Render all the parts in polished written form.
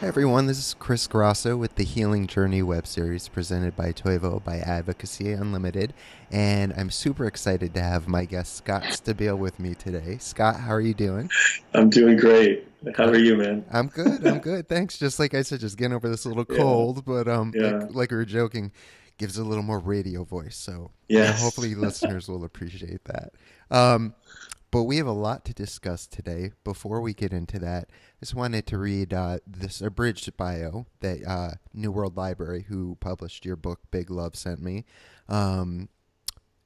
Everyone, this is Chris Grosso with the Healing Journey web series presented by Toivo by Advocacy Unlimited, and I'm super excited to have my guest Scott Stabile with me today. Scott, how are you doing? I'm doing great. How are Great. you, man? I'm good. I'm good. Thanks. Just like I said, just getting over this little Yeah, cold, but like yeah, like we were joking, gives a little more radio voice. So yes. hopefully listeners will appreciate that. Um, But we have a lot to discuss today. Before we get into that, I just wanted to read this abridged bio that New World Library, who published your book, Big Love, sent me. Um,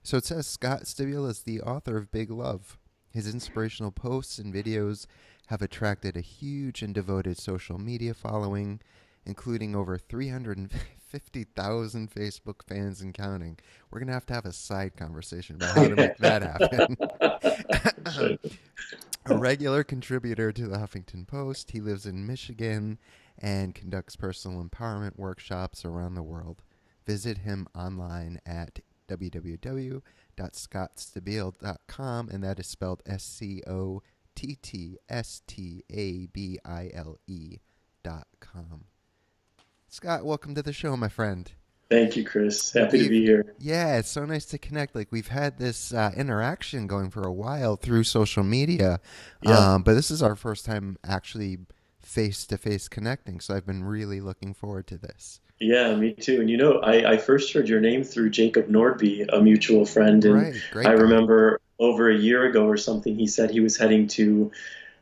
so it says Scott Stabile is the author of Big Love. His inspirational posts and videos have attracted a huge and devoted social media following, including over 350,000 Facebook fans and counting. We're going to have a side conversation about how to make that happen. A regular contributor to the Huffington Post, he lives in Michigan and conducts personal empowerment workshops around the world. Visit him online at www.scottstabile.com, and that is spelled SCOTTSTABILE.com. Scott, welcome to the show, my friend. Thank you, Chris. Happy to We've be here. Yeah, it's so nice to connect. Like we've had this interaction going for a while through social media, Yeah, but this is our first time actually face to face connecting. So I've been really looking forward to this. yeah, me too. And I first heard your name through Jacob Nordby, a mutual friend, and Right, I great guy. remember over a year ago or something, he said he was heading to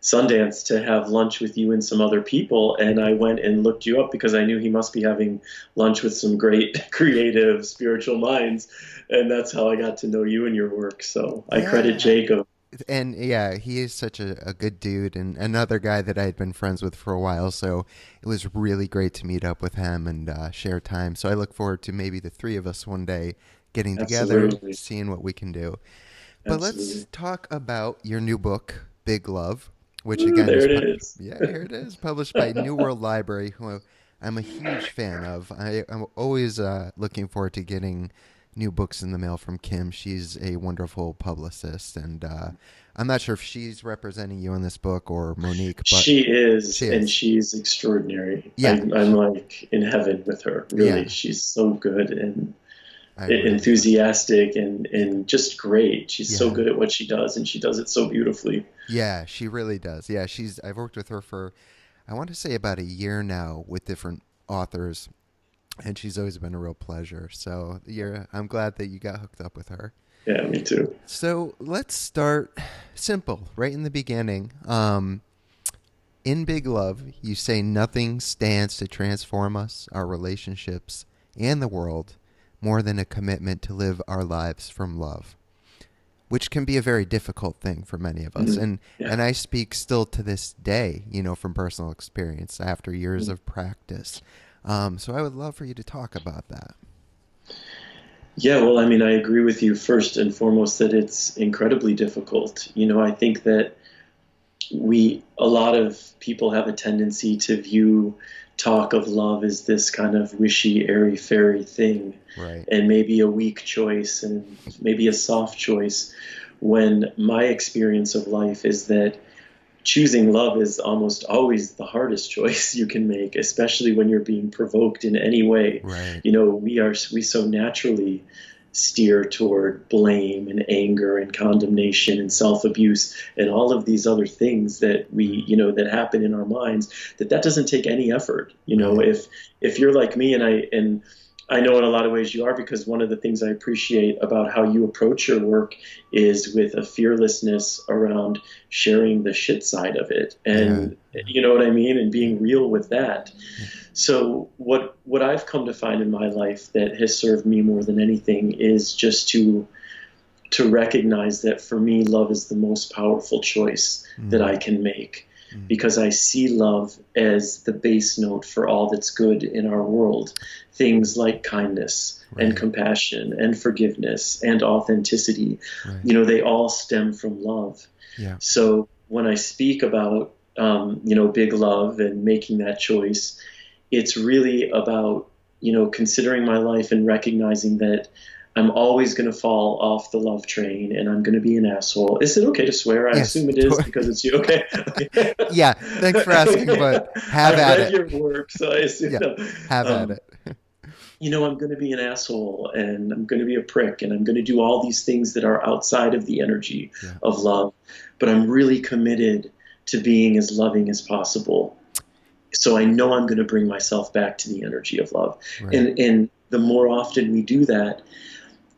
Sundance to have lunch with you and some other people, and I went and looked you up because I knew he must be having lunch with some great creative spiritual minds, and that's how I got to know you and your work. So I credit Yeah, Jacob. and yeah, he is such a good dude and another guy that I had been friends with for a while. So it was really great to meet up with him and share time. So I look forward to maybe the three of us one day getting together, Absolutely. seeing what we can do. But let's Absolutely. talk about your new book, Big Love, which again There is it is. yeah, here it is, published by New World Library, who I'm a huge fan of. I'm always looking forward to getting new books in the mail from Kim. She's a wonderful publicist, and I'm not sure if she's representing you in this book or Monique, but She is, she and is. she's extraordinary. Yeah, I'm like in heaven with her, really. yeah, She's so good and I really thought. enthusiastic and just great. She's so Yeah, good at what she does, and she does it so beautifully. yeah, she really does. Yeah, I've worked with her for I want to say about a year now with different authors, and she's always been a real pleasure. So I'm glad that you got hooked up with her. Yeah, me too. So let's start simple, right in the beginning. In Big Love, you say nothing stands to transform us, our relationships, and the world more than a commitment to live our lives from love, which can be a very difficult thing for many of us. Mhm. And Yeah. I speak still to this day, from personal experience after years Mhm. of practice. So I would love for you to talk about that. Yeah, well, I mean, I agree with you first and foremost that it's incredibly difficult. I think that a lot of people have a tendency to view talk of love as this kind of wishy, airy, fairy thing, Right. and maybe a weak choice and maybe a soft choice. When my experience of life is that choosing love is almost always the hardest choice you can make, especially when you're being provoked in any way. Right. We so naturally steer toward blame and anger and condemnation and self-abuse and all of these other things that that happen in our minds, that doesn't take any effort. Right. If you're like me, and I know in a lot of ways you are, because one of the things I appreciate about how you approach your work is with a fearlessness around sharing the shit side of it. Yeah. And you know what I mean? And being real with that. Yeah. So what I've come to find in my life that has served me more than anything is just to recognize that for me, love is the most powerful choice that Mm, I can make, mm, because I see love as the base note for all that's good in our world. Things like kindness and right. compassion and forgiveness and authenticity, Right. they all stem from love. Yeah. So when I speak about, big love and making that choice, it's really about, considering my life and recognizing that I'm always going to fall off the love train and I'm going to be an asshole. Is it okay to swear? I Yes. assume it is because it's you. Okay. Okay. Yeah. Thanks for asking, but have I've at read it. your work, so I assume Yeah. no. Have at Um, it. I'm going to be an asshole and I'm going to be a prick and I'm going to do all these things that are outside of the energy Yeah. of love. But I'm really committed to being as loving as possible. So I know I'm going to bring myself back to the energy of love. Right. And the more often we do that,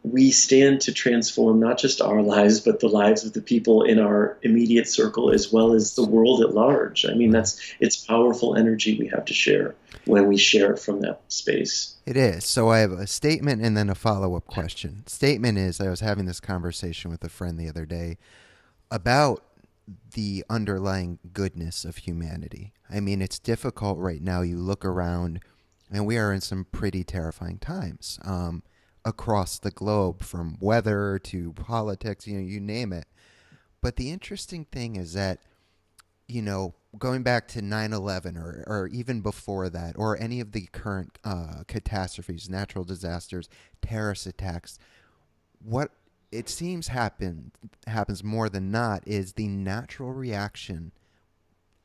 we stand to transform not just our lives, but the lives of the people in our immediate circle as well as the world at large. I mean, Right. it's powerful energy we have to share when we share it from that space. It is. So I have a statement and then a follow up question. Statement is I was having this conversation with a friend the other day about the underlying goodness of humanity. I mean, it's difficult right now. You look around, and we are in some pretty terrifying times across the globe, from weather to politics, you name it. But the interesting thing is that, going back to 9/11 or even before that, or any of the current catastrophes, natural disasters, terrorist attacks, what it seems happens more than not is the natural reaction,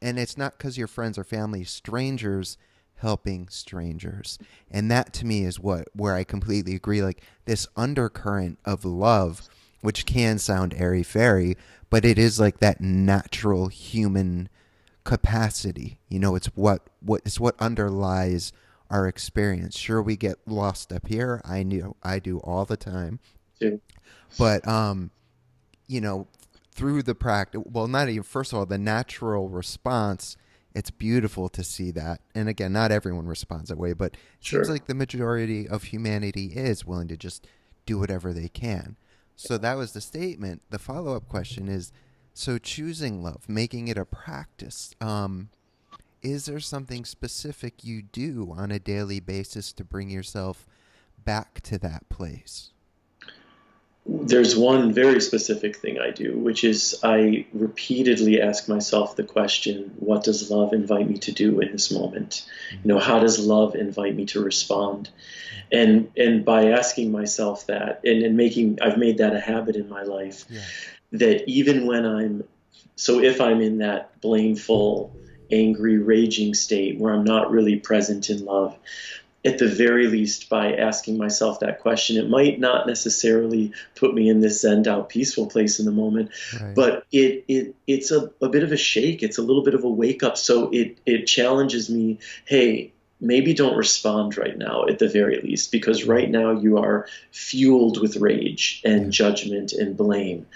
and it's not because your friends or family, strangers helping strangers, and that to me is what where I completely agree. Like this undercurrent of love, which can sound airy fairy, but it is like that natural human capacity. It's what underlies our experience. Sure, we get lost up here. I do all the time, Too. but you know, through the practice, well, not even, first of all, the natural response, it's beautiful to see that. And again, not everyone responds that way, but it seems Sure. like the majority of humanity is willing to just do whatever they can. So that was the statement. The follow up question is, so choosing love, making it a practice, is there something specific you do on a daily basis to bring yourself back to that place? There's one very specific thing I do, which is I repeatedly ask myself the question, what does love invite me to do in this moment? Mm-hmm. How does love invite me to respond? Yeah. And by asking myself that and making I've made that a habit in my life Yeah. that even when if I'm in that blameful, angry, raging state where I'm not really present in love, at the very least, by asking myself that question, it might not necessarily put me in this zen out peaceful place in the moment, Right. but it's a bit of a shake. It's a little bit of a wake up. So it challenges me. Hey, maybe don't respond right now at the very least, because right Right. now you are fueled with rage Yeah. and judgment and blame.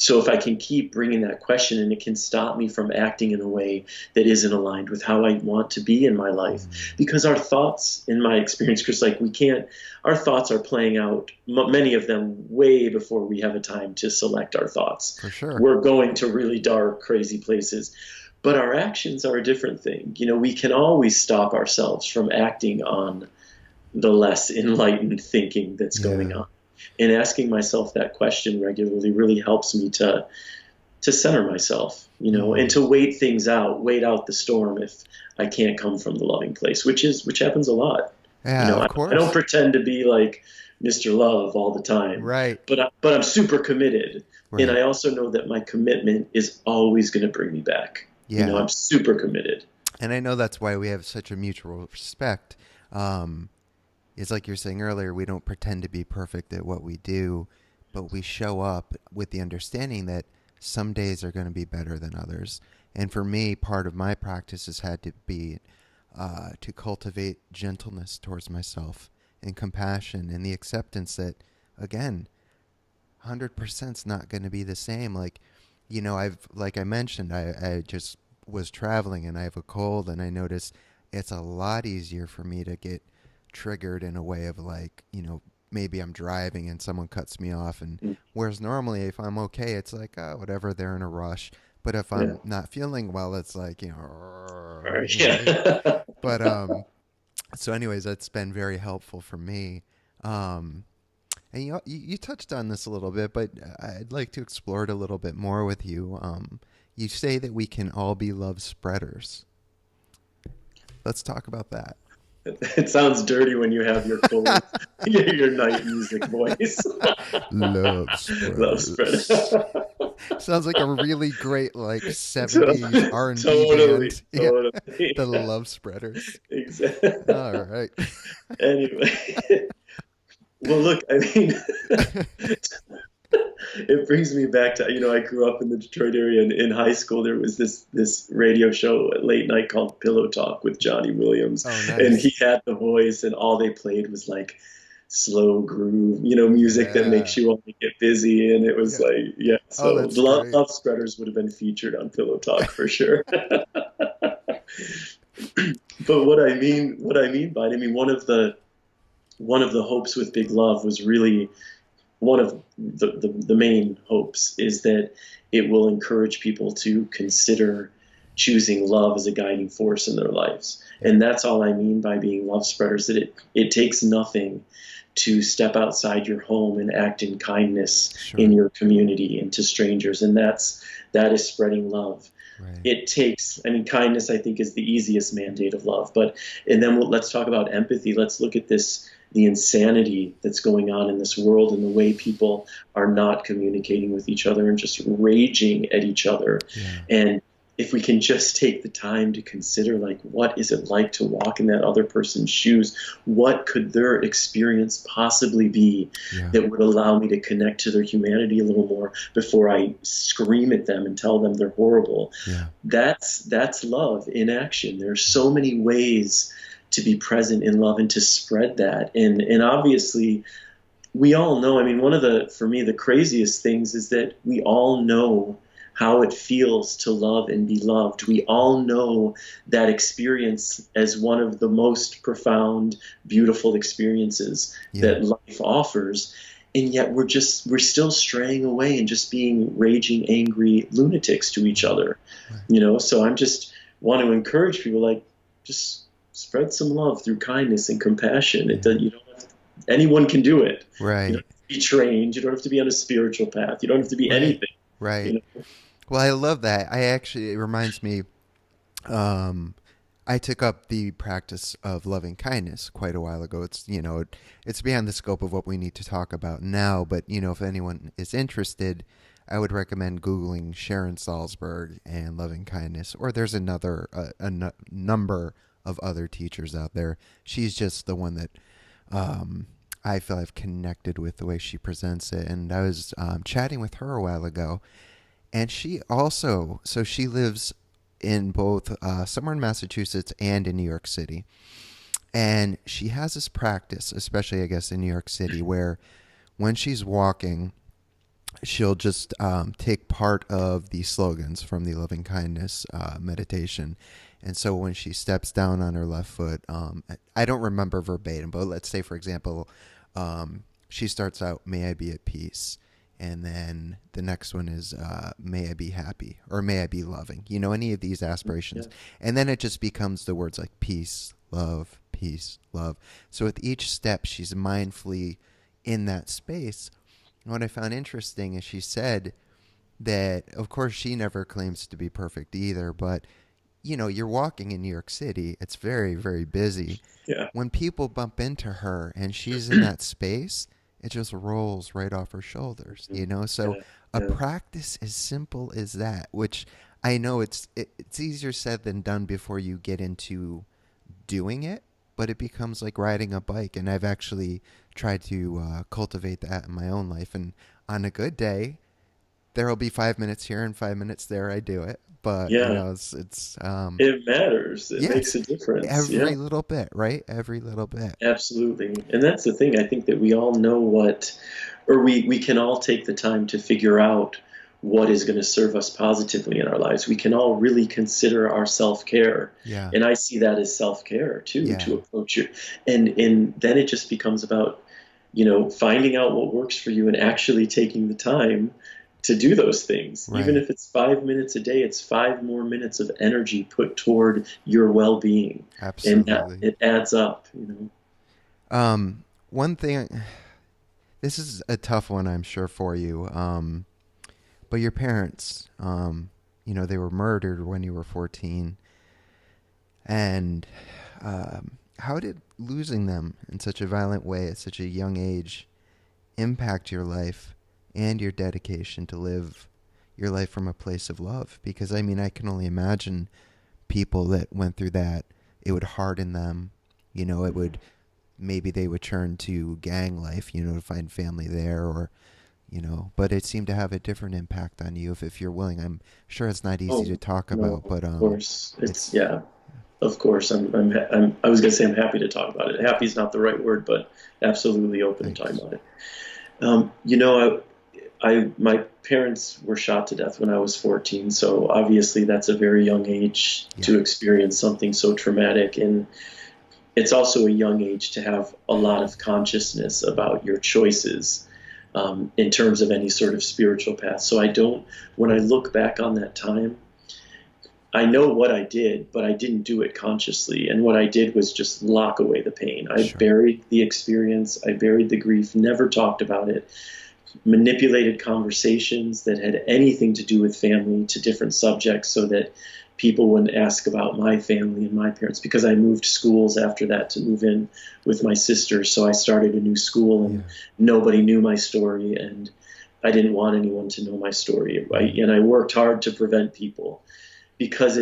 So if I can keep bringing that question and it can stop me from acting in a way that isn't aligned with how I want to be in my life, Mm. because our thoughts, in my experience, Chris, like we can't, our thoughts are playing out, many of them way before we have a time to select our thoughts. For sure. We're going to really dark, crazy places. But our actions are a different thing. We can always stop ourselves from acting on the less enlightened thinking that's going Yeah. on. And asking myself that question regularly really helps me to center myself, and Mm. to wait out the storm if I can't come from the loving place, which happens a lot. Yeah, of I don't course. pretend to be like Mr. Love all the time, Right. but I'm super committed, and Right. I also know that my commitment is always going to bring me back. Yeah. I'm super committed. And I know that's why we have such a mutual respect. Um, it's like you're saying earlier, we don't pretend to be perfect at what we do, but we show up with the understanding that some days are going to be better than others. And for me, part of my practice has had to be to cultivate gentleness towards myself and compassion and the acceptance that, again, 100% is not going to be the same. Like, like I mentioned, I just was traveling and I have a cold, and I notice it's a lot easier for me to get triggered in a way of like, maybe I'm driving and someone cuts me off. And Mm. whereas normally if I'm okay, it's like, oh, whatever, they're in a rush. But if Yeah. I'm not feeling well, it's like, All right. you know, Yeah. but, so anyways, that's been very helpful for me. Um, and you touched on this a little bit, but I'd like to explore it a little bit more with you. You say that we can all be love spreaders. Let's talk about that. It sounds dirty when you have your cold, your night music voice. Love Love spread. spreaders. Sounds like a really great like So, 70s R&B totally, band. Yeah. totally. The Love Spreaders. Exactly. All right. Anyway, well, look, I mean, it brings me back to, I grew up in the Detroit area, and in high school there was this radio show at late night called Pillow Talk with Johnny Williams, Oh, and he nice. had the voice, and all they played was like slow groove, music that makes Yeah. you want to get busy, and it was Yeah. like, yeah. Oh, So that's love, great. love spreaders would have been featured on Pillow Talk for sure. But what I mean by it, I mean one of the hopes with Big Love was really one of the main hopes is that it will encourage people to consider choosing love as a guiding force in their lives. Yeah. And that's all I mean by being love spreaders, that it takes nothing to step outside your home and act in kindness in Sure. your community and to strangers. And that is spreading love. Right. It takes, I mean, kindness, I think, is the easiest mandate of love. And then let's talk about empathy. Let's look at the insanity that's going on in this world and the way people are not communicating with each other and just raging at each other. Yeah. And if we can just take the time to consider, like, what is it like to walk in that other person's shoes? What could their experience possibly be Yeah. that would allow me to connect to their humanity a little more before I scream at them and tell them they're horrible? Yeah. That's love in action. There are so many ways to be present in love and to spread that. And obviously, we all know, I mean, for me, the craziest things is that we all know how it feels to love and be loved. We all know that experience as one of the most profound, beautiful experiences Yeah. that life offers. And yet we're still straying away and just being raging, angry lunatics to each other. Right. So I'm just want to encourage people, like, just spread some love through kindness and compassion. You don't have anyone can do it. You don't Right. have to be trained. You don't have to be on a spiritual path. You don't have to be Right. anything. Right. You know? Well, I love that. It reminds me, um, I took up the practice of loving kindness quite a while ago. It's beyond the scope of what we need to talk about now, but, if anyone is interested, I would recommend Googling Sharon Salzberg and loving kindness, or there's number of other teachers out there. She's just the one that, I feel I've connected with the way she presents it. And I was chatting with her a while ago, and she lives in both somewhere in Massachusetts and in New York City. And she has this practice, especially I guess in New York City, where when she's walking, she'll just take part of the slogans from the loving kindness meditation. And so when she steps down on her left foot, I don't remember verbatim, but let's say, for example, she starts out, "May I be at peace." And then the next one is, "May I be happy," or "May I be loving." Any of these aspirations. Yeah. And then it just becomes the words like peace, love, peace, love. So with each step, she's mindfully in that space. And what I found interesting is she said that, of course, she never claims to be perfect either, but you're walking in New York City. It's very, very busy. Yeah. When people bump into her and she's in that space, it just rolls right off her shoulders. So Yeah. a Yeah. practice as simple as that, which I know it's easier said than done before you get into doing it, but it becomes like riding a bike. And I've actually tried to cultivate that in my own life. And on a good day, there'll be 5 minutes here and 5 minutes there. I do it, but Yeah. it's It matters. It makes yes, a difference. Yeah. every little bit, right? Every little bit. Absolutely. And that's the thing. I think that we all know or we can all take the time to figure out what is going to serve us positively in our lives. We can all really consider our self-care. Yeah, And I see that as self-care too, yeah, to approach it. And then it just becomes about, finding out what works for you and actually taking the time to do those things. Even right. if it's 5 minutes a day, it's 5 more minutes of energy put toward your well-being. And that Absolutely. it adds up. One thing, this is a tough one, I'm sure, for you. But your parents, they were murdered when you were 14. And how did losing them in such a violent way at such a young age impact your life and your dedication to live your life from a place of love? Because I mean, I can only imagine people that went through that, it would harden them. It would, maybe they would turn to gang life, to find family there, or but it seemed to have a different impact on you. If you're willing, I'm sure it's not easy to Oh, talk no, about, but of course. It's, it's yeah, of course. I was going to say I'm happy to talk about it. Happy is not the right word, but absolutely open to talk thanks. about it. My parents were shot to death when I was 14, so obviously that's a very young age Yeah, to experience something so traumatic, and it's also a young age to have a lot of consciousness about your choices in terms of any sort of spiritual path. So when I look back on that time, I know what I did, but I didn't do it consciously. And what I did was just lock away the pain. I sure. buried the experience, I buried the grief, never talked about it, manipulated conversations that had anything to do with family to different subjects so that people wouldn't ask about my family and my parents, because I moved schools after that to move in with my sister. So I started a new school Yeah, and nobody knew my story, and I didn't want anyone to know my story. right. And I worked hard to prevent people, because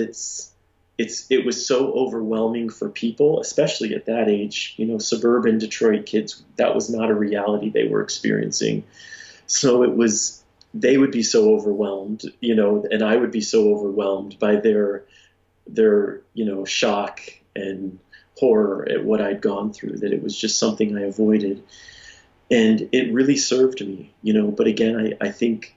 it was so overwhelming for people, especially at that age. Suburban Detroit kids, that was not a reality they were experiencing. So they would be so overwhelmed, and I would be so overwhelmed by their shock and horror at what I'd gone through, that it was just something I avoided. And it really served me. But again, I think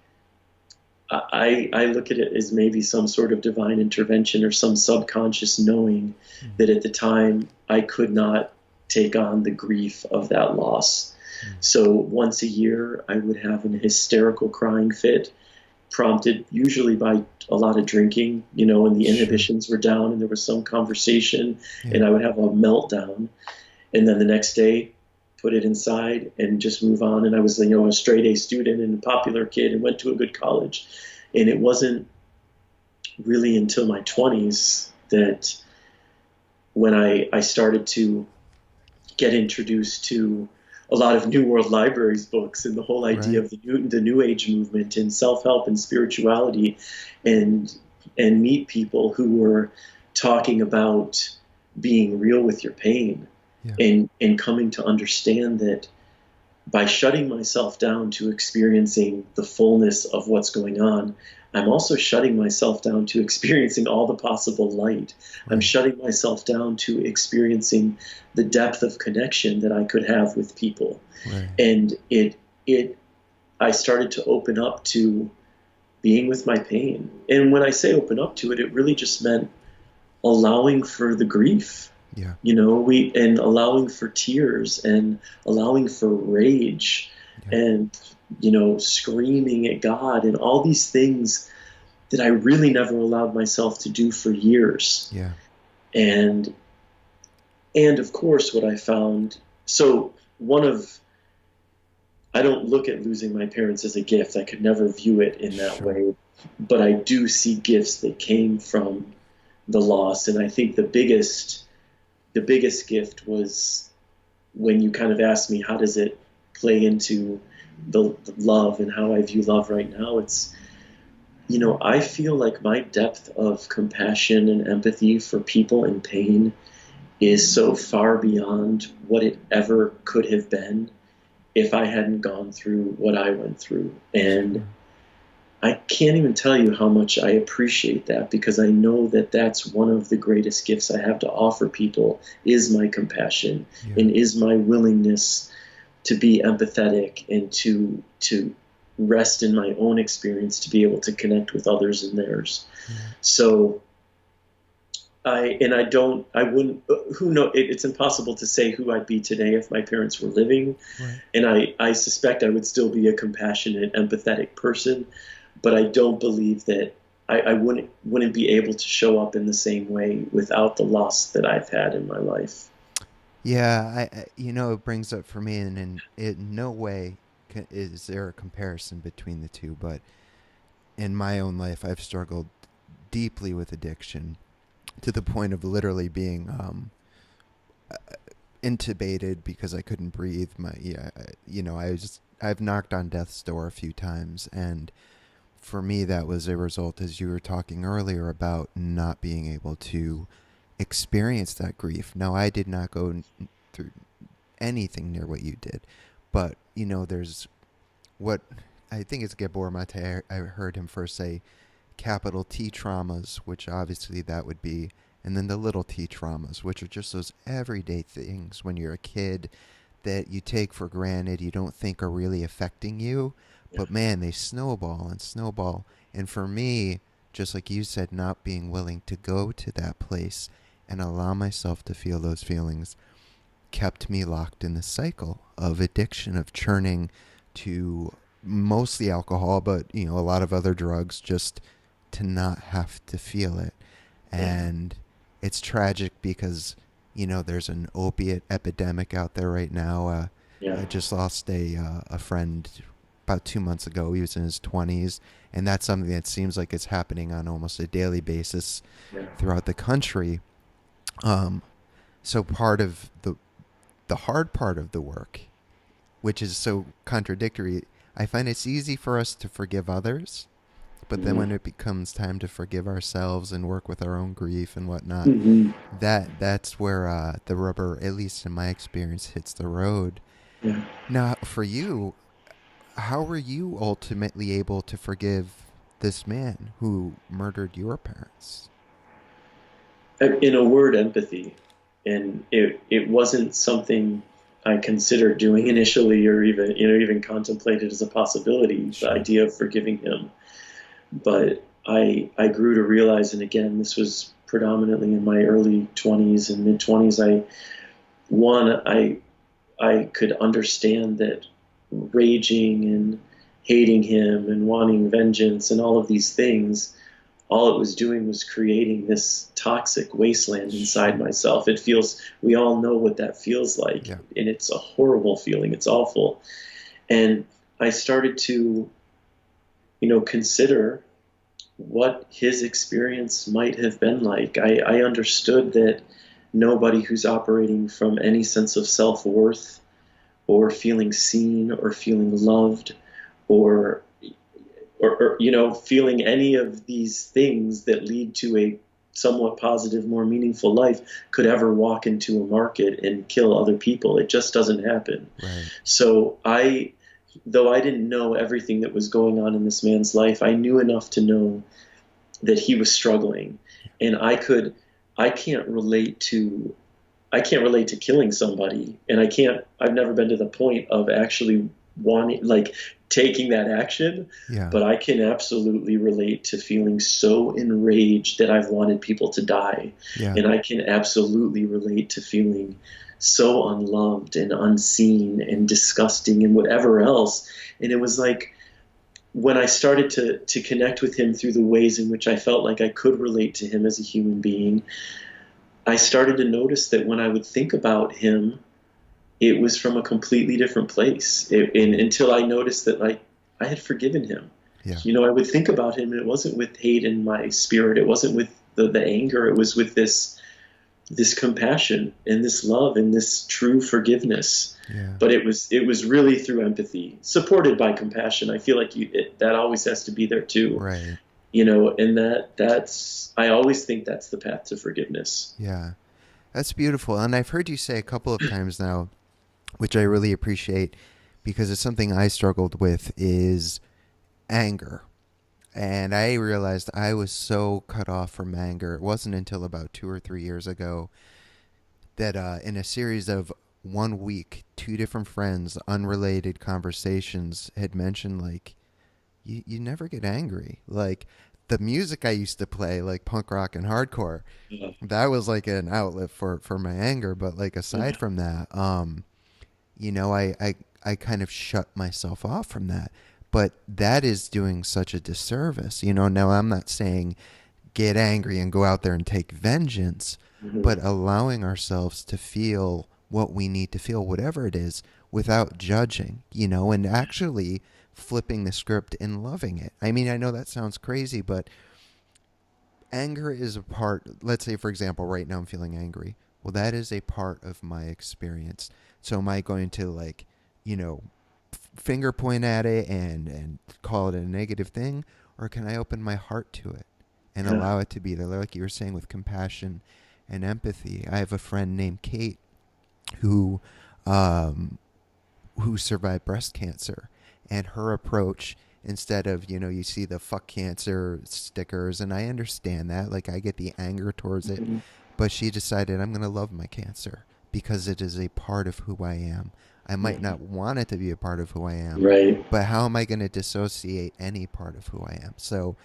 I look at it as maybe some sort of divine intervention or some subconscious knowing Mm, that at the time I could not take on the grief of that loss. mm, So once a year, I would have an hysterical crying fit, prompted usually by a lot of drinking, and the sure. inhibitions were down and there was some conversation, Yeah, and I would have a meltdown. And then the next day, put it inside and just move on. And I was, a straight A student and a popular kid and went to a good college. And it wasn't really until my 20s that when I started to get introduced to a lot of New World Libraries books and the whole idea right. of the New Age movement and self-help and spirituality, and meet people who were talking about being real with your pain, Yeah, and coming to understand that by shutting myself down to experiencing the fullness of what's going on, I'm also shutting myself down to experiencing all the possible light. I'm right, shutting myself down to experiencing the depth of connection that I could have with people. right. And I started to open up to being with my pain. And when I say open up to it, it really just meant allowing for the grief, Yeah, and allowing for tears and allowing for rage, yeah, and screaming at God and all these things that I really never allowed myself to do for years. yeah, And of course what I found, so one of I don't look at losing my parents as a gift. I could never view it in that sure. way, but I do see gifts that came from the loss. And I think the biggest gift was when you kind of asked me, how does it play into the love and how I view love right now? It's, I feel like my depth of compassion and empathy for people in pain is so far beyond what it ever could have been if I hadn't gone through what I went through. And Sure. I can't even tell you how much I appreciate that, because I know that that's one of the greatest gifts I have to offer people, is my compassion Yeah, and is my willingness to be empathetic and to rest in my own experience to be able to connect with others in theirs. yeah, So I wouldn't, who know, it's impossible to say who I'd be today if my parents were living. right. And I suspect I would still be a compassionate, empathetic person, but I don't believe that I wouldn't be able to show up in the same way without the loss that I've had in my life. Yeah, it brings up for me, and in no way is there a comparison between the two, but in my own life, I've struggled deeply with addiction to the point of literally being intubated because I couldn't breathe. I've knocked on death's door a few times, and for me, that was a result, as you were talking earlier, about not being able to experience that grief. Now, I did not go through anything near what you did, but there's what I think it's Gabor Mate. I heard him first say capital T traumas, which obviously that would be, and then the little t traumas, which are just those everyday things when you're a kid that you take for granted, you don't think are really affecting you, Yeah. but man, they snowball and snowball. And for me, just like you said, not being willing to go to that place and allow myself to feel those feelings kept me locked in the cycle of addiction, of churning to mostly alcohol, but a lot of other drugs, just to not have to feel it. Yeah. And it's tragic because there's an opiate epidemic out there right now. Yeah. I just lost a friend about 2 months ago. He was in his 20s, and that's something that seems like it's happening on almost a daily basis Yeah. throughout the country. Um, so part of the hard part of the work, which is so contradictory, I find it's easy for us to forgive others, but then Hmm. when it becomes time to forgive ourselves and work with our own grief and whatnot, Hmm. that's where the rubber, at least in my experience, hits the road. Yeah. Now, for you, how were you ultimately able to forgive this man who murdered your parents? In a word, empathy. And it wasn't something I considered doing initially, or even contemplated as a possibility, the Sure. idea of forgiving him. But I grew to realize, and again, this was predominantly in my early 20s and mid 20s. I could understand that raging and hating him and wanting vengeance and all of these things, all it was doing was creating this toxic wasteland inside Sure. myself. It feels, we all know what that feels like, Yeah. and it's a horrible feeling. It's awful. And I started to, consider what his experience might have been like. I understood that nobody who's operating from any sense of self worth or feeling seen or feeling loved or feeling any of these things that lead to a somewhat positive, more meaningful life could ever walk into a market and kill other people. It just doesn't happen. Right. So though I didn't know everything that was going on in this man's life, I knew enough to know that he was struggling, and I can't relate to killing somebody, and I've never been to the point of actually wanting, like, taking that action, Yeah. but I can absolutely relate to feeling so enraged that I've wanted people to die. Yeah. And I can absolutely relate to feeling so unloved and unseen and disgusting and whatever else. And it was like, when I started to connect with him through the ways in which I felt like I could relate to him as a human being, I started to notice that when I would think about him, it was from a completely different place. And until I noticed that, like, I had forgiven him. Yeah. I would think about him, and it wasn't with hate in my spirit. It wasn't with the anger. It was with this compassion and this love and this true forgiveness. Yeah. But it was really through empathy, supported by compassion. I feel like that always has to be there too. Right. And that's I always think that's the path to forgiveness. Yeah. That's beautiful. And I've heard you say a couple of times now, which I really appreciate, because it's something I struggled with, is anger. And I realized I was so cut off from anger. It wasn't until about 2 or 3 years ago that in a series of 1 week, two different friends, unrelated conversations, had mentioned, like, you never get angry. Like, the music I used to play, like punk rock and hardcore, Yeah. that was like an outlet for my anger. But like aside Yeah. from that, I kind of shut myself off from that. But that is doing such a disservice. Now I'm not saying get angry and go out there and take vengeance, Mhm. but allowing ourselves to feel what we need to feel, whatever it is, without judging, and actually flipping the script and loving it. I mean, I know that sounds crazy, but anger is a part. Let's say, for example, right now I'm feeling angry. well, that is a part of my experience. So am I going to like, you know, finger point at it and call it a negative thing, or can I open my heart to it and Yeah. allow it to be there, like you were saying, with compassion and empathy? I have a friend named Kate who um, who survived breast cancer, and her approach, instead of, you see the fuck cancer stickers, and I understand that, like I get the anger towards it, Mhm. but she decided, I'm going to love my cancer because it is a part of who I am. I might Mhm. not want it to be a part of who I am, Right. but how am I going to dissociate any part of who I am? So,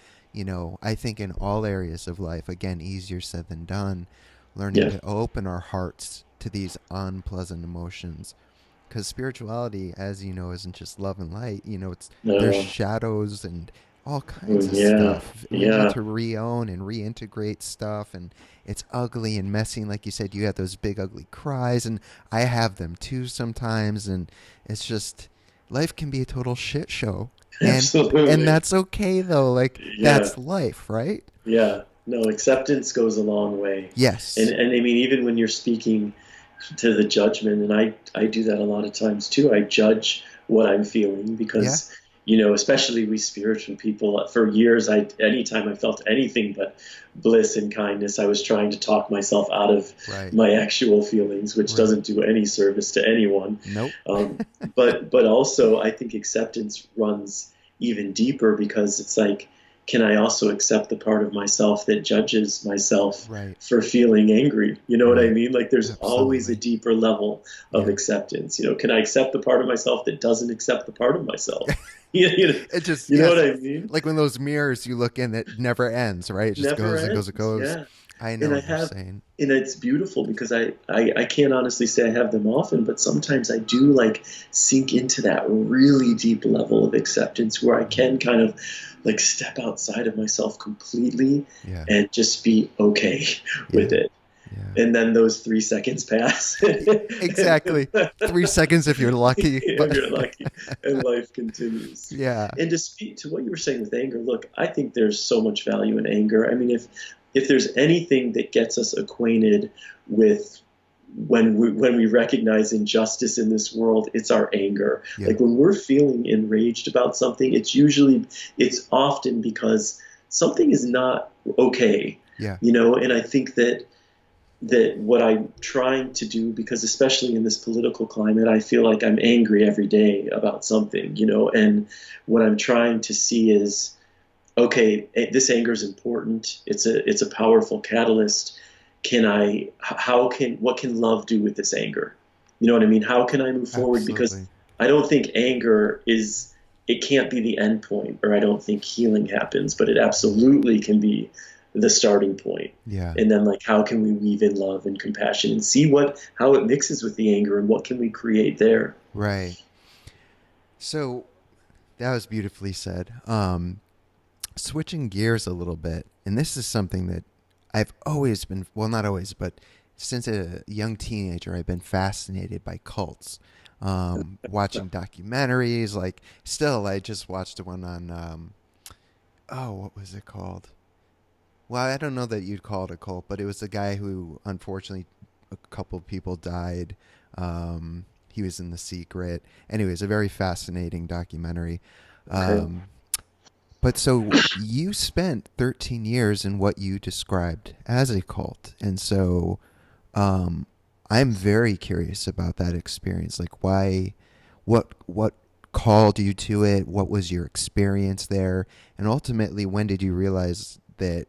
I think in all areas of life, again, easier said than done, learning Yeah. to open our hearts to these unpleasant emotions, because spirituality, as you know, isn't just love and light. It's there's No. shadows and all kinds of Yeah. stuff. We need Yeah. to re-own and reintegrate stuff, and it's ugly and messy. And like you said, you have those big ugly cries, and I have them too sometimes. And it's just, life can be a total shit show, and Absolutely. that's okay though. Like, Yeah. that's life, right? Yeah. No, acceptance goes a long way. And Yes. and I mean, even when you're speaking to the judgment, and I do that a lot of times too. I judge what I'm feeling Yeah. because, especially we spiritual people, for years, anytime I felt anything but bliss and kindness, I was trying to talk myself out of Right. my actual feelings, which Right. doesn't do any service to anyone. Nope. But also, I think acceptance runs even deeper because it's like, can I also accept the part of myself that judges myself Right. for feeling angry? You know what I Right. mean? Like, there's always a Absolutely. deeper level of Yeah. acceptance. Can I accept the part of myself that doesn't accept the part of myself? you know, It just, you know what yes, I mean? like when those mirrors you look in, that never ends, right? It just Never goes and goes and ends. goes. Yeah. I know And I what you're have, saying. and it's beautiful because I can't honestly say I have them often, but sometimes I do like sink into that really deep level of acceptance where I Hmm. can kind of like step outside of myself completely Yeah. and just be okay with Yeah. it. Yeah. And then those 3 seconds pass. And Exactly. 3 seconds if you're lucky, if but you're lucky, and life continues. yeah. And to speak to what you were saying with anger, look, I think there's so much value in anger. I mean, if there's anything that gets us acquainted with when we recognize injustice in this world, it's our anger. Yeah. Like when we're feeling enraged about something, it's often because something is not okay, Yeah. and I think that what I'm trying to do, because especially in this political climate, I feel like I'm angry every day about something, and what I'm trying to see is, okay, this anger is important. It's a powerful catalyst. What can love do with this anger? You know what I mean? How can I move forward? Because Absolutely. I don't think it can't be the end point, or I don't think healing happens, but it Hmm. absolutely can be the starting point. Yeah. And then, like, how can we weave in love and compassion and see how it mixes with the anger, and what can we create there? Right. So that was beautifully said. Switching gears a little bit, and this is something that I've always been, well, not always, but since a young teenager, I've been fascinated by cults. Watching documentaries, like, still, I just watched one on, oh, what was it called? Well, I don't know that you'd call it a cult, but it was a guy who, unfortunately, a couple of people died. He was in The Secret. Anyways, a very fascinating documentary. Okay. Um, but so you spent 13 years in what you described as a cult. And so um, I'm very curious about that experience. Like, what called you to it? What was your experience there? And ultimately, when did you realize that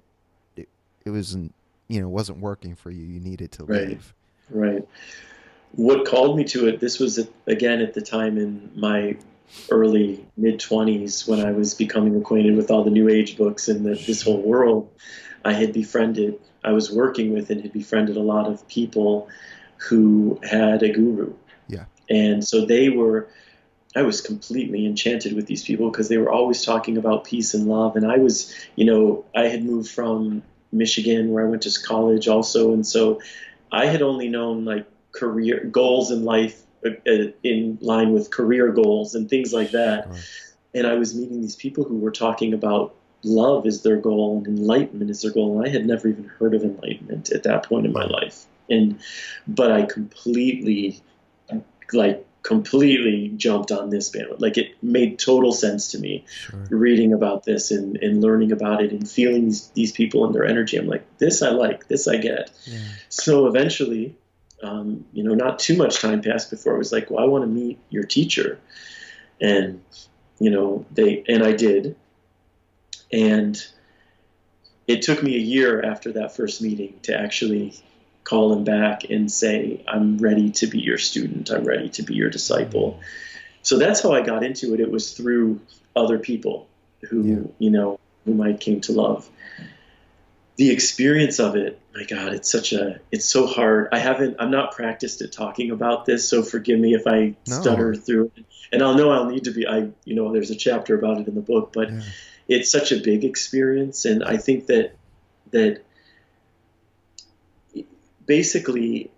it wasn't, wasn't working for you? You needed to Right. leave. Right. What called me to it, this was again at the time in my early mid 20s when I Sure. was becoming acquainted with all the new age books and this Sure. whole world. I was working with and had befriended a lot of people who had a guru. Yeah. And so I was completely enchanted with these people because they were always talking about peace and love. And I had moved from Michigan where I went to college also. And so I had only known like career goals in life in line with career goals and things like that. Sure. And I was meeting these people who were talking about love is their goal and enlightenment is their goal. And I had never even heard of enlightenment at that point in my Wow. life. And but I completely jumped on this bandwagon. Like, it made total sense to me, Sure. reading about this and learning about it and feeling these people and their energy. I'm like, this I like, this I get. Yeah. So eventually, not too much time passed before I was like, well, I want to meet your teacher. And, I did. And it took me a year after that first meeting to actually call him back and say, I'm ready to be your student. I'm ready to be your disciple. So that's how I got into it. It was through other people whom I came to love. The experience of it, my God, it's so hard. I'm not practiced at talking about this, so forgive me if I stutter through it. And I'll need to be, there's a chapter about it in the book, but it's such a big experience. And I think that basically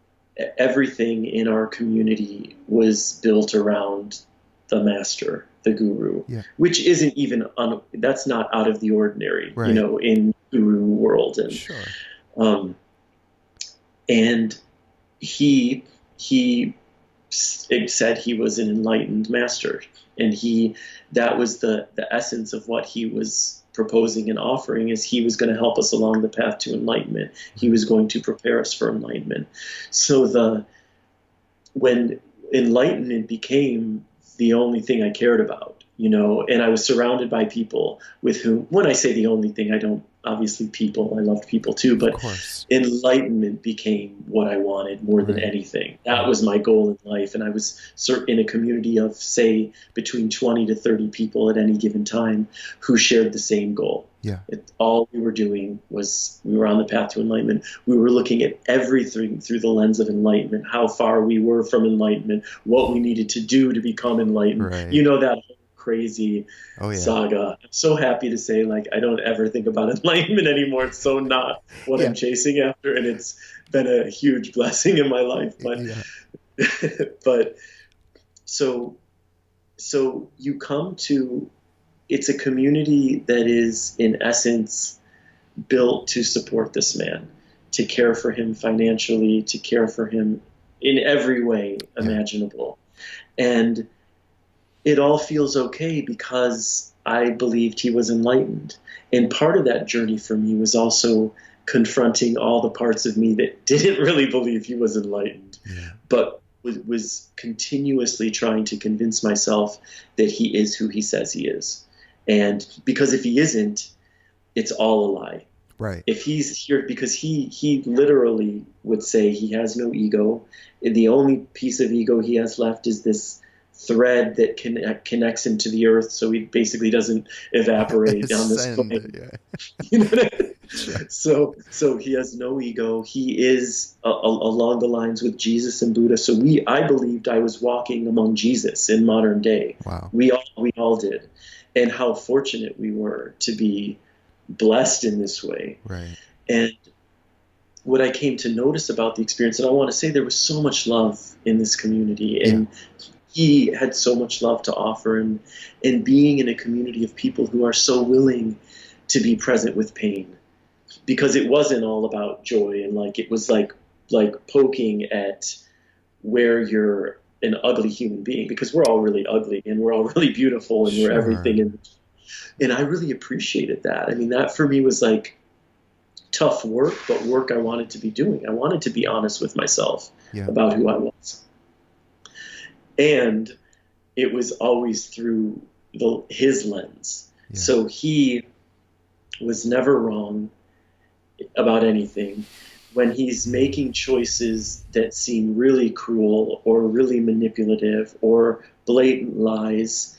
everything in our community was built around the master, the guru, which isn't even, that's not out of the ordinary, in guru world. And, sure. And he said he was an enlightened master, and that was the essence of what he was proposing and offering, is he was going to help us along the path to enlightenment. He was going to prepare us for enlightenment. So when enlightenment became the only thing I cared about, and I was surrounded by people with whom, when I say the only thing, I don't, obviously people, I loved people too, but enlightenment became what I wanted more than anything. That was my goal in life. And I was in a community of, say, between 20 to 30 people at any given time who shared the same goal. Yeah. All we were doing was, we were on the path to enlightenment. We were looking at everything through the lens of enlightenment, how far we were from enlightenment, what we needed to do to become enlightened. Right. That crazy saga. I'm so happy to say, I don't ever think about enlightenment anymore. It's so not what I'm chasing after, and it's been a huge blessing in my life. But but so you come to, it's a community that is in essence built to support this man, to care for him financially, to care for him in every way imaginable. And it all feels okay because I believed he was enlightened. And part of that journey for me was also confronting all the parts of me that didn't really believe he was enlightened, but was continuously trying to convince myself that he is who he says he is. And because if he isn't, it's all a lie. Right. If he's here, because he literally would say he has no ego. The only piece of ego he has left is this thread that connects him to the earth, so he basically doesn't evaporate down this plane. You know what I mean? So he has no ego. He is along the lines with Jesus and Buddha. So I believed I was walking among Jesus in modern day. Wow. We all did, and how fortunate we were to be blessed in this way. Right. And what I came to notice about the experience, and I want to say there was so much love in this community, and he had so much love to offer, and being in a community of people who are so willing to be present with pain, because it wasn't all about joy, and it was like poking at where you're an ugly human being, because we're all really ugly and we're all really beautiful and we're everything. And I really appreciated that. I mean, that for me was tough work, but work I wanted to be doing. I wanted to be honest with myself about who I was. And it was always through his lens. Yeah. So he was never wrong about anything. When he's making choices that seem really cruel or really manipulative or blatant lies,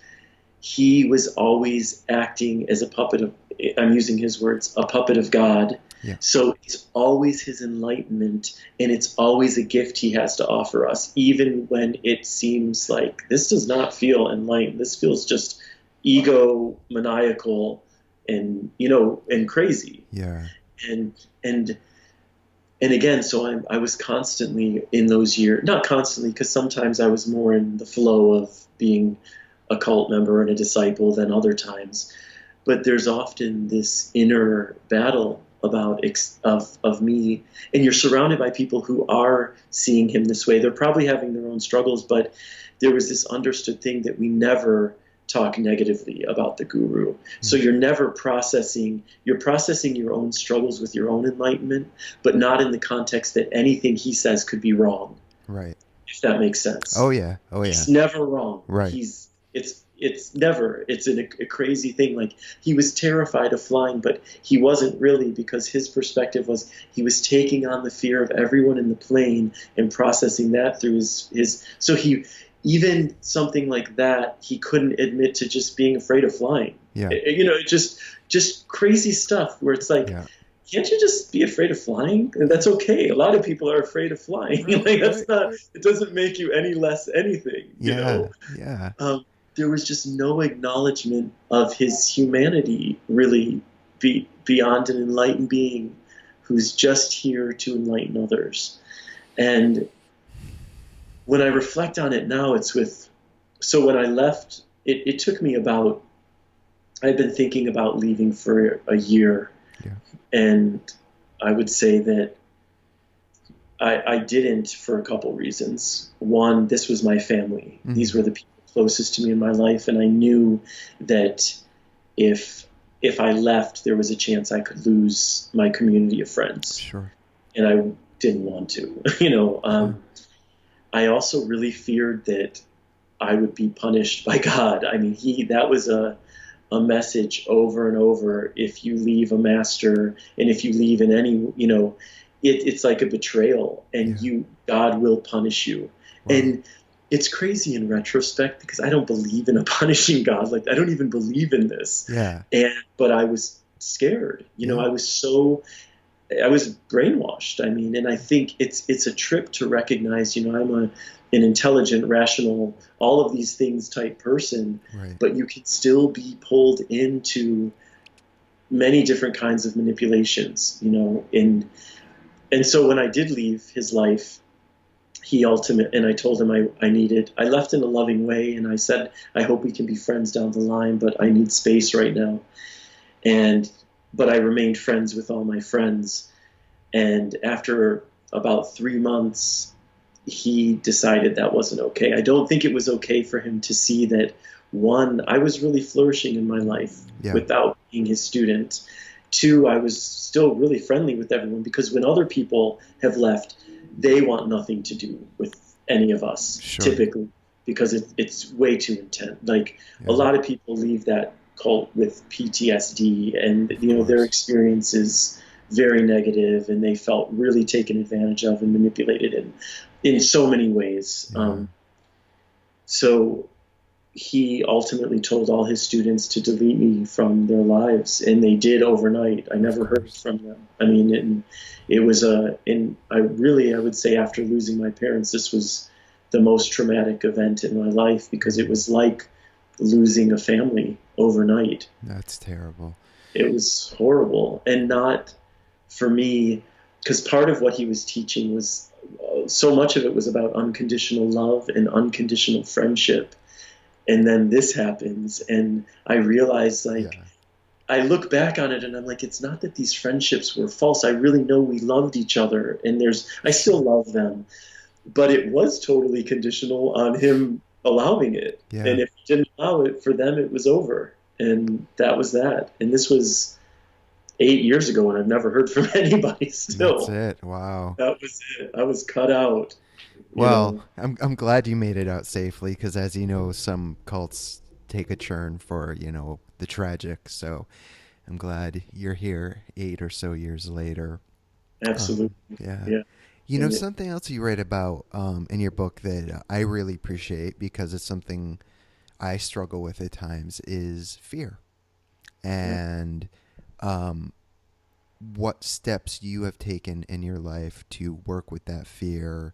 he was always acting as a puppet of, I'm using his words, a puppet of God. Yeah. So it's always his enlightenment, and it's always a gift he has to offer us, even when it seems like this does not feel enlightened. This feels just egomaniacal and crazy. Yeah. And again, so I was constantly in those years, not constantly, because sometimes I was more in the flow of being a cult member and a disciple than other times. But there's often this inner battle about of me, and you're surrounded by people who are seeing him this way. They're probably having their own struggles, but there was this understood thing that we never talk negatively about the guru. So Mm. you're processing your own struggles with your own enlightenment, but not in the context that anything he says could be wrong, Right. if that makes sense. Oh yeah. Oh yeah. He's never wrong. Right. It's never. It's a crazy thing. Like, he was terrified of flying, but he wasn't really, because his perspective was he was taking on the fear of everyone in the plane and processing that through his. So he, even something like that, he couldn't admit to just being afraid of flying. Yeah. Just crazy stuff where it's like, Yeah. can't you just be afraid of flying? And that's okay. A lot of people are afraid of flying. Right, Like, that's right, not. right. It doesn't make you any less anything. Yeah. Yeah. There was just no acknowledgement of his humanity, really, beyond an enlightened being who's just here to enlighten others. And when I reflect on it now, so when I left, it took me about, I'd been thinking about leaving for a year. Yeah. And I would say that I didn't, for a couple reasons. One, this was my family. Mm-hmm. These were the people closest to me in my life, and I knew that if I left, there was a chance I could lose my community of friends. Sure. And I didn't want to. I also really feared that I would be punished by God. I mean, that was a message over and over. If you leave a master, and if you leave in any, it's like a betrayal, and God will punish you. Wow. And it's crazy in retrospect, because I don't believe in a punishing God. Like, I don't even believe in this. Yeah. But I was scared. I was brainwashed. I mean, and I think it's a trip to recognize, I'm an intelligent, rational, all of these things type person, right. But you can still be pulled into many different kinds of manipulations, and so when I did leave his life, and I told him I left in a loving way, and I said, I hope we can be friends down the line, but I need space right now. But I remained friends with all my friends. And after about 3 months, he decided that wasn't okay. I don't think it was okay for him to see that, one, I was really flourishing in my life without being his student. Two, I was still really friendly with everyone, because when other people have left, they want nothing to do with any of us, sure. Typically, because it's way too intense. Like, a lot of people leave that cult with PTSD, and their experience is very negative, and they felt really taken advantage of and manipulated in so many ways. Yeah. So he ultimately told all his students to delete me from their lives, and they did overnight. I never heard from them. I mean, and it was I would say, after losing my parents, this was the most traumatic event in my life, because it was like losing a family overnight. That's terrible. It was horrible, and not for me, because part of what he was teaching was, so much of it was about unconditional love and unconditional friendship. And then this happens, and I realized, I look back on it, and I'm like, it's not that these friendships were false. I really know we loved each other, and I still love them, but it was totally conditional on him allowing it. Yeah. And if he didn't allow it, for them, it was over. And that was that. And this was 8 years ago, and I've never heard from anybody still. That's it. Wow. That was it. I was cut out. Well, I'm glad you made it out safely, because, as you know, some cults take a churn for, the tragic. So I'm glad you're here 8 or so years later. Absolutely. Yeah. Something else you write about in your book that I really appreciate, because it's something I struggle with at times, is fear. And what steps you have taken in your life to work with that fear,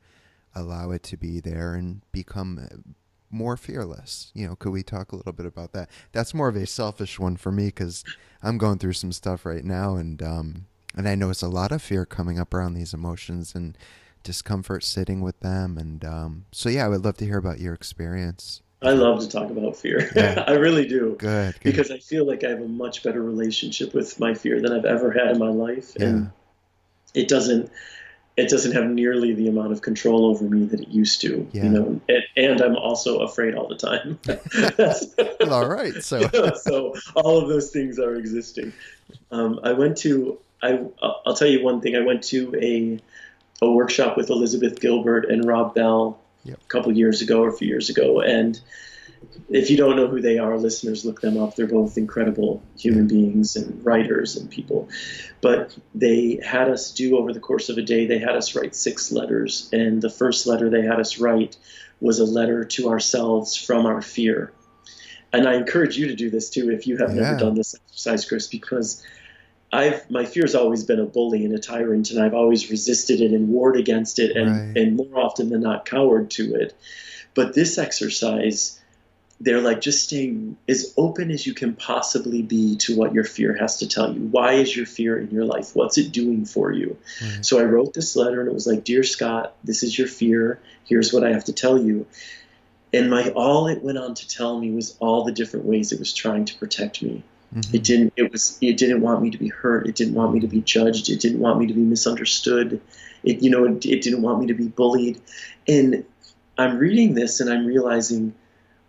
allow it to be there, and become more fearless. Could we talk a little bit about that? That's more of a selfish one for me, because I'm going through some stuff right now, and I know it's a lot of fear coming up around these emotions and discomfort sitting with them. And so, yeah, I would love to hear about your experience. I love to talk about fear. Yeah. I really do, Good. Good. because I feel like I have a much better relationship with my fear than I've ever had in my life, Yeah. and it doesn't it doesn't have nearly the amount of control over me that it used to, Yeah. and I'm also afraid all the time. All right. So. So all of those things are existing. I went to, I'll tell you one thing. I went to a workshop with Elizabeth Gilbert and Rob Bell Yep. a couple years ago or a few years ago. And if you don't know who they are, listeners, look them up. They're both incredible human beings and writers and people. But they had us do, over the course of a day, they had us write 6 letters. And the first letter they had us write was a letter to ourselves from our fear. And I encourage you to do this too if you have never done this exercise, Chris, because my fear has always been a bully and a tyrant, and I've always resisted it and warred against it, and more often than not cowered to it. But this exercise, they're like, just stay as open as you can possibly be to what your fear has to tell you. Why is your fear in your life? What's it doing for you? So I wrote this letter, and it was like, Dear Scott, this is your fear. Here's what I have to tell you. And all it went on to tell me was all the different ways it was trying to protect me. It didn't want me to be hurt. It didn't want me to be judged. It didn't want me to be misunderstood. It didn't want me to be bullied. And I'm reading this and I'm realizing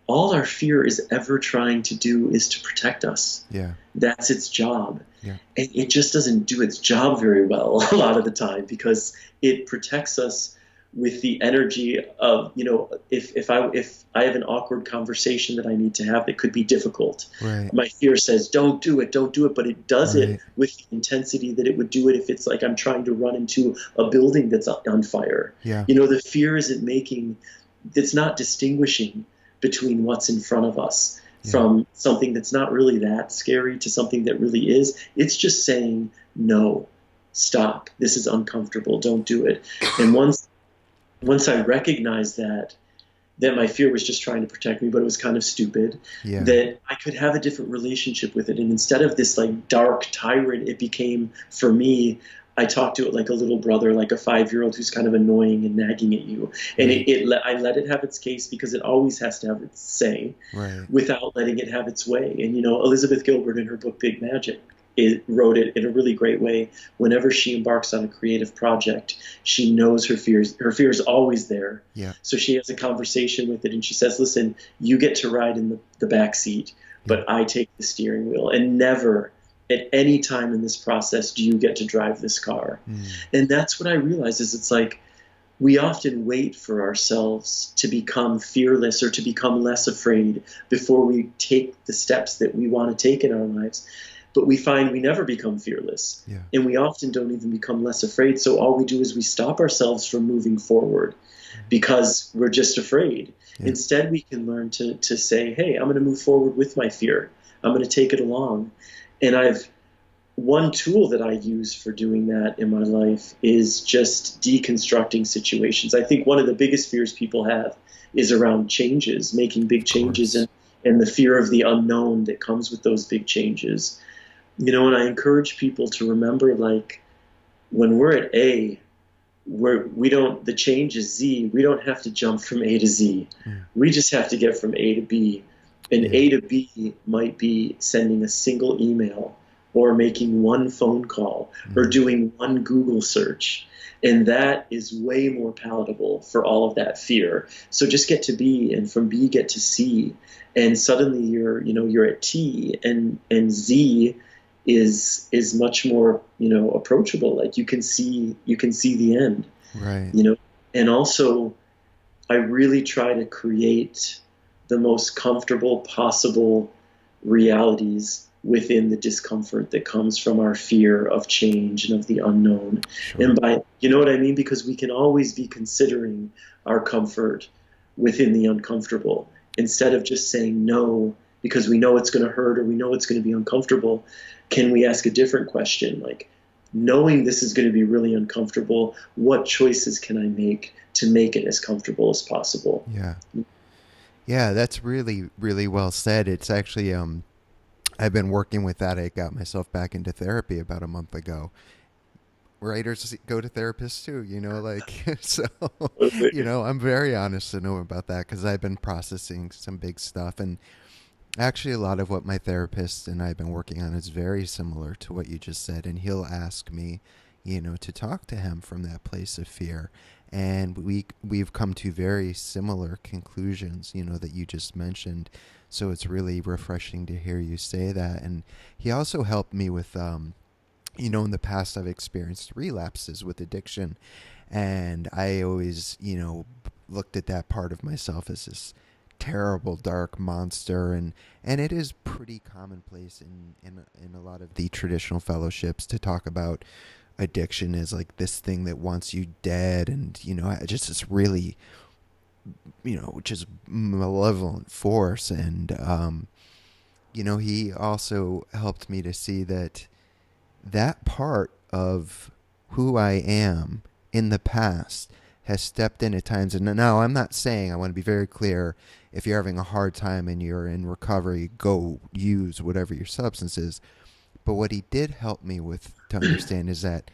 all our fear is ever trying to do is to protect us. Yeah. That's its job. Yeah. And it just doesn't do its job very well a lot of the time, because it protects us with the energy of, if I have an awkward conversation that I need to have that could be difficult, my fear says, don't do it, but it does it with the intensity that it would do it if it's like I'm trying to run into a building that's on fire. Yeah. The fear it's not distinguishing between what's in front of us from something that's not really that scary to something that really is. It's just saying, no, stop, this is uncomfortable, don't do it. And once I recognized that my fear was just trying to protect me, but it was kind of stupid, that I could have a different relationship with it. And instead of this like dark tyrant, it became, for me, I talked to it like a little brother, like a 5-year-old who's kind of annoying and nagging at you. And I let it have its case, because it always has to have its say, without letting it have its way. And, Elizabeth Gilbert in her book, Big Magic, wrote it in a really great way. Whenever she embarks on a creative project, she knows her fear is always there. Yeah. So she has a conversation with it, and she says, listen, you get to ride in the back seat, but I take the steering wheel, and never at any time in this process do you get to drive this car. And that's what I realize is, it's like, we often wait for ourselves to become fearless or to become less afraid before we take the steps that we want to take in our lives. But we find we never become fearless, and we often don't even become less afraid. So all we do is we stop ourselves from moving forward because we're just afraid. Instead, we can learn to say, hey, I'm going to move forward with my fear. I'm going to take it along. And one tool that I use for doing that in my life is just deconstructing situations. I think one of the biggest fears people have is around changes, making big changes, and the fear of the unknown that comes with those big changes. And I encourage people to remember, like, when we're at A, the change is Z. We don't have to jump from A to Z. We just have to get from A to B. And A to B might be sending a single email, or making one phone call, or doing one Google search. And that is way more palatable for all of that fear. So just get to B, and from B get to C. And suddenly you're at T, and Z is much more, approachable. Like you can see the end. Right. And also I really try to create the most comfortable possible realities within the discomfort that comes from our fear of change and of the unknown. Sure. And you know what I mean? Because we can always be considering our comfort within the uncomfortable, instead of just saying no because we know it's going to hurt or we know it's going to be uncomfortable. Can we ask a different question? Like, knowing this is going to be really uncomfortable, what choices can I make to make it as comfortable as possible? Yeah. Yeah, that's really, really well said. It's actually, I've been working with that. I got myself back into therapy about a month ago. writers go to therapists too, like, so, Absolutely. I'm very honest to know about that because I've been processing some big stuff. And actually, a lot of what my therapist and I've been working on is very similar to what you just said. And he'll ask me, to talk to him from that place of fear. And we've come to very similar conclusions, that you just mentioned. So it's really refreshing to hear you say that. And he also helped me with, in the past I've experienced relapses with addiction, and I always, looked at that part of myself as this terrible dark monster, and it is pretty commonplace in a lot of the traditional fellowships to talk about addiction as like this thing that wants you dead, and just this really, just malevolent force. And he also helped me to see that part of who I am in the past has stepped in at times. And now I'm not saying, I want to be very clear, if you're having a hard time and you're in recovery, go use whatever your substance is. But what he did help me with to understand is that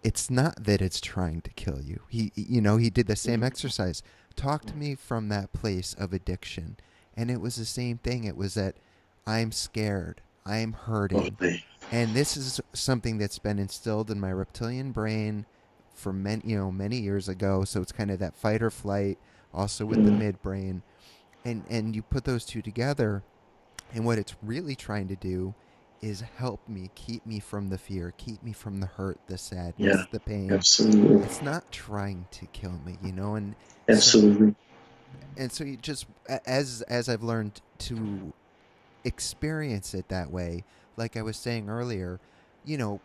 it's not that it's trying to kill you. He did the same exercise. Talk to me from that place of addiction. And it was the same thing. It was that I'm scared. I'm hurting. Totally. And this is something that's been instilled in my reptilian brain for many years ago. So it's kind of that fight or flight, also with the Mm, midbrain, and you put those two together, and what it's really trying to do is help me, keep me from the fear, keep me from the hurt, the yeah, sadness, the pain. absolutely. It's not trying to kill me, and so Absolutely. you just, as I've learned to experience it that way, like I was saying earlier, you know,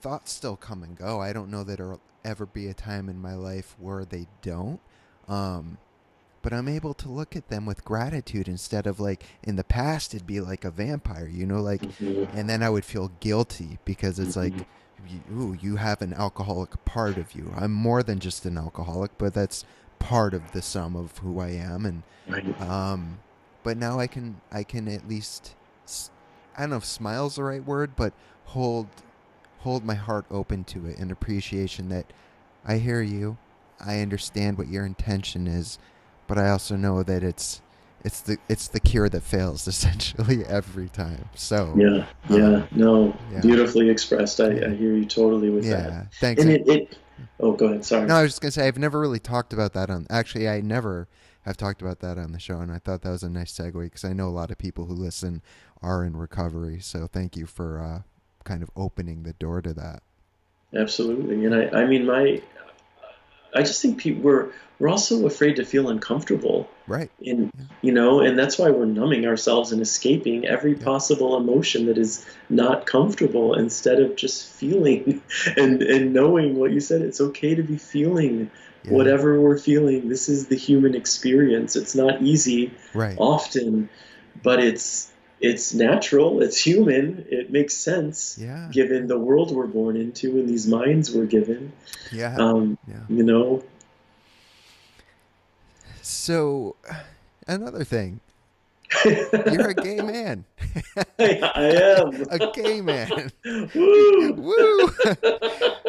thoughts still come and go. I don't know that there'll ever be a time in my life where they don't. Um, but I'm able to look at them with gratitude instead of like in the past, it'd be like a vampire, like, Hmm. and then I would feel guilty because it's Hmm. like, ooh, you have an alcoholic part of you. I'm more than just an alcoholic, but that's part of the sum of who I am. And Right. um, but now I can at least, I don't know if smile's the right word, but hold hold my heart open to it in appreciation that I hear you, I understand what your intention is, but I also know that it's the cure that fails essentially every time. So, Yeah, yeah, um, no, yeah, beautifully expressed. I yeah, hear you totally with that. yeah. Thanks. And oh, go ahead, No, sorry. I was just gonna say I've never really talked about that on. Actually, I never have talked about that on the show, and I thought that was a nice segue because I know a lot of people who listen are in recovery. So thank you for kind of opening the door to that. Absolutely. And I mean, I just think we're also afraid to feel uncomfortable Right. in, Yeah. and that's why we're numbing ourselves and escaping every Yep. possible emotion that is not comfortable instead of just feeling and knowing what you said. It's okay to be feeling Yeah. whatever we're feeling. This is the human experience. It's not easy Right. often, but it's natural, it's human, it makes sense Yeah. given the world we're born into and these minds we're given. Yeah. Um, Yeah. you know, So another thing, you're a I gay man. am. A gay man. Woo! Woo!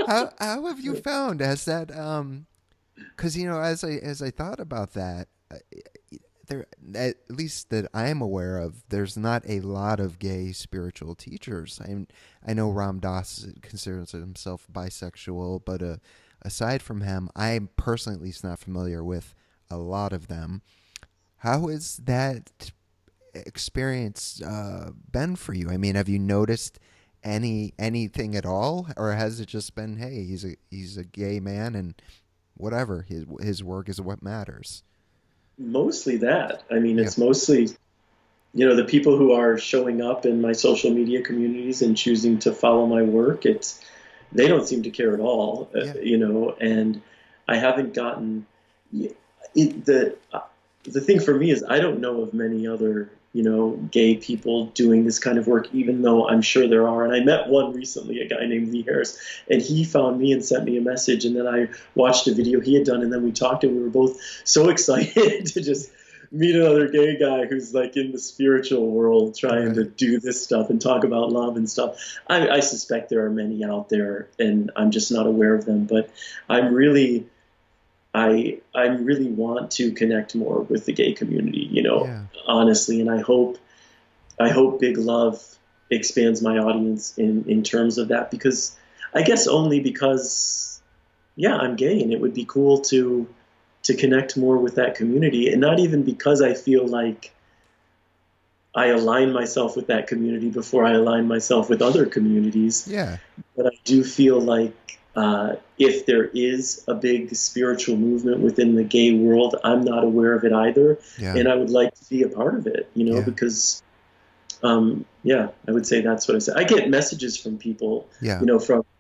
How have you found as that because as I thought about that, there, at least that I'm aware of, there's not a lot of gay spiritual teachers. I know Ram Dass considers himself bisexual, but aside from him, I'm personally at least not familiar with a lot of them. How has that experience been for you? I mean, have you noticed anything at all, or has it just been, hey, he's a gay man and whatever, his work is what matters? Mostly that. I mean, Yeah, it's mostly, the people who are showing up in my social media communities and choosing to follow my work. They don't seem to care at all, yeah, and I haven't gotten it, the thing for me is I don't know of many other, gay people doing this kind of work, even though I'm sure there are. And I met one recently, a guy named Lee Harris, and he found me and sent me a message. And then I watched a video he had done, and then we talked, and we were both so excited to just meet another gay guy who's like in the spiritual world trying to Right. do this stuff and talk about love and stuff. I suspect there are many out there, and I'm just not aware of them. But I'm really, I really want to connect more with the gay community, Yeah. honestly, and I hope Big Love expands my audience in terms of that, because I guess only because, yeah, I'm gay, and it would be cool to connect more with that community, and not even because I feel like I align myself with that community before I align myself with other communities, Yeah. but I do feel like if there is a big spiritual movement within the gay world, I'm not aware of it either, Yeah. and I would like to be a part of it, Yeah. because yeah, I would say that's what I say. I get messages from people, Yeah.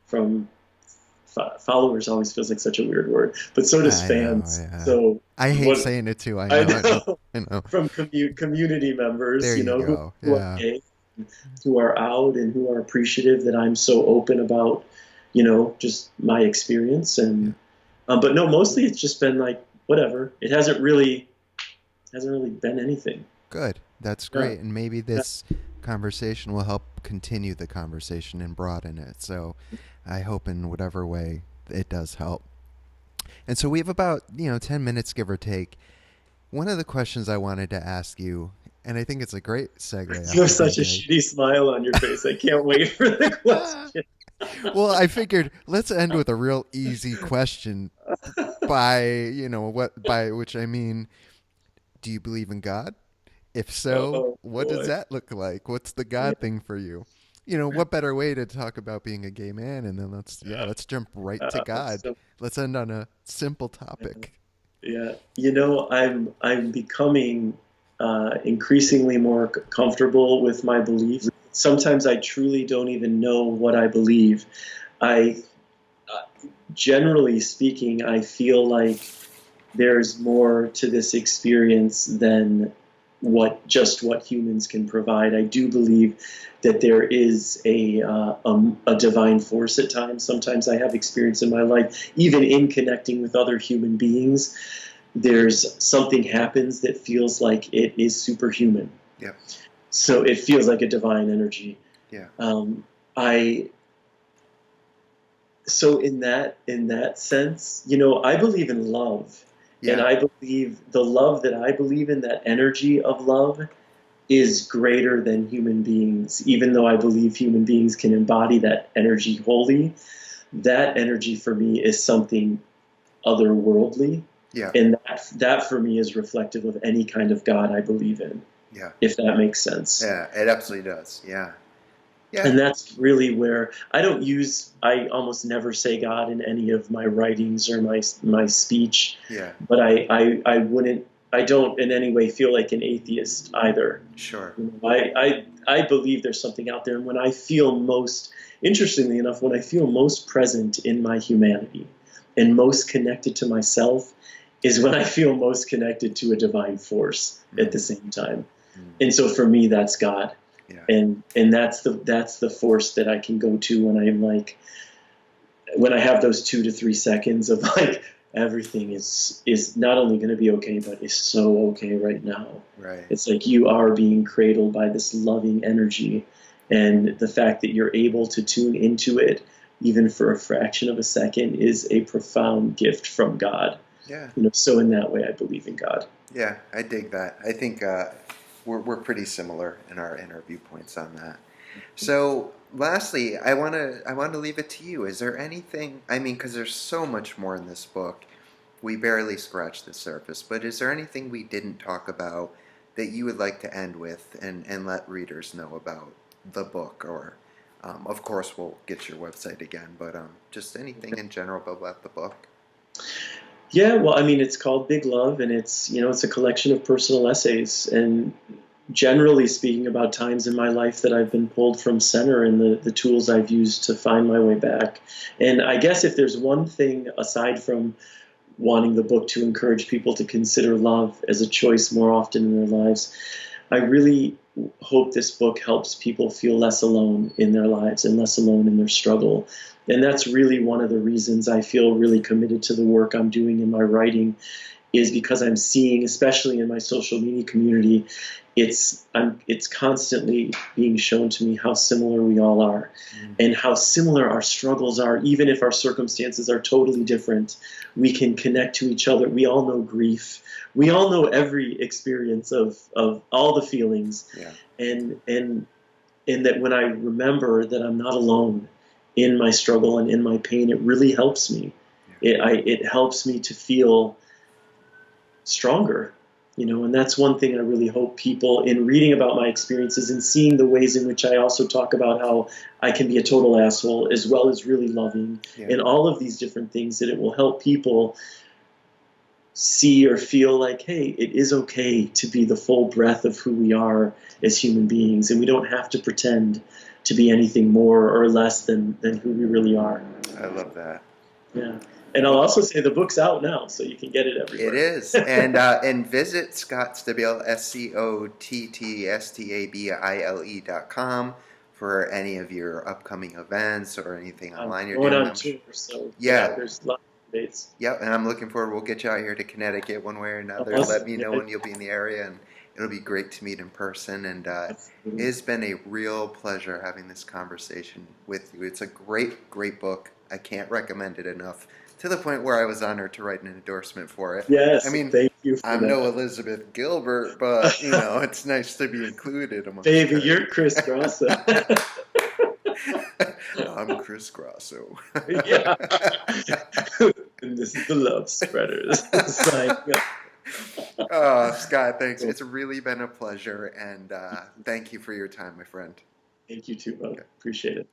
from followers. Always feels like such a weird word, but so does I know. fans. Yeah. So I hate what saying it too. I I know. I know. know I know. from community members, There you who, go. who are Yeah. gay, who are out, and who are appreciative that I'm so open about, just my experience. Yeah. And but no, mostly it's just been like whatever. It hasn't really been anything. Good. That's Yeah. great. And maybe Yeah. this conversation will help continue the conversation and broaden it. So I hope in whatever way it does help. And so we have about, 10 minutes, give or take. One of the questions I wanted to ask you, and I think it's a great segue You have after such being a gay. shitty smile on your face. I can't wait for the question. Well, I figured let's end with a real easy question by, by which I mean, do you believe in God? If so, Oh what does boy. that look like? What's the Yeah. God thing for you? What better way to talk about being a gay man? And then let's jump right to God. So, Let's end on a simple topic. yeah, I'm becoming increasingly more comfortable with my beliefs. Sometimes I truly don't even know what I believe. I, generally speaking, I feel like there's more to this experience than what humans can provide. I do believe that there is a divine force at times. Sometimes I have experience in my life, even in connecting with other human beings, there's something happens that feels like it is superhuman. Yeah. So it feels like a divine energy. Yeah. I So in that sense, I believe in love, and Yeah. I believe the love that I believe in, that energy of love, is greater than human beings. Even though I believe human beings can embody that energy wholly, that energy for me is something otherworldly, Yeah. and that for me is reflective of any kind of God I believe in, Yeah. if that makes sense. Yeah. It absolutely does. Yeah. Yeah. And that's really where I almost never say God in any of my writings or my speech, Yeah. but I don't in any way feel like an atheist either. Sure. I believe there's something out there, and when I feel most, interestingly enough, when I feel most present in my humanity and most connected to myself, is when I feel most connected to a divine force at the same time. And so for me, that's God. Yeah. And that's the force that I can go to when I'm like, when I have those 2 to 3 seconds of like, everything is not only going to be okay, but is so okay right now. Right. It's like you are being cradled by this loving energy, and the fact that you're able to tune into it, even for a fraction of a second, is a profound gift from God. Yeah. So in that way, I believe in God. Yeah. I dig that. I think we're pretty similar in our viewpoints on that. So, lastly, I want to leave it to you. Is there anything? I mean, because there's so much more in this book, we barely scratched the surface. But is there anything we didn't talk about that you would like to end with and let readers know about the book? Or, of course, we'll get your website again. But just anything in general about the book. Yeah, well, I mean, it's called Big Love, and it's a collection of personal essays, and generally speaking, about times in my life that I've been pulled from center, and the tools I've used to find my way back. And I guess if there's one thing, aside from wanting the book to encourage people to consider love as a choice more often in their lives, I really hope this book helps people feel less alone in their lives and less alone in their struggle. And that's really one of the reasons I feel really committed to the work I'm doing in my writing, is because I'm seeing, especially in my social media community, it's constantly being shown to me how similar we all are, and how similar our struggles are. Even if our circumstances are totally different, we can connect to each other. We all know grief. We all know every experience of all the feelings, Yeah. And that when I remember that I'm not alone in my struggle and in my pain, it really helps me. It helps me to feel stronger, and that's one thing I really hope people, in reading about my experiences and seeing the ways in which I also talk about how I can be a total asshole as well as really loving, and all of these different things, that it will help people see or feel like, hey, it is okay to be the full breadth of who we are as human beings, and we don't have to pretend to be anything more or less than who we really are. I love that. Yeah. And I'll also say the book's out now, so you can get it everywhere. It is. And visit Scott Stabile, SCOTTSTABILE.com for any of your upcoming events or anything online you're Going doing. on tour, so Yeah. there's lots of dates. Yep, and I'm looking forward. We'll get you out here to Connecticut one way or another. Awesome. Let me know when you'll be in the area, and it'll be great to meet in person. And it's been a real pleasure having this conversation with you. It's a great, great book. I can't recommend it enough, to the point where I was honored to write an endorsement for it. Yes, I mean, thank you for I'm that. no Elizabeth Gilbert, but it's nice to be included amongst Baby, you're Chris Grosso. I'm Chris Grosso. Yeah. And this is the Love Spreaders. Signing up. Oh, Scott, thanks. It's really been a pleasure, and thank you for your time, my friend. Thank you too, bud. Appreciate it.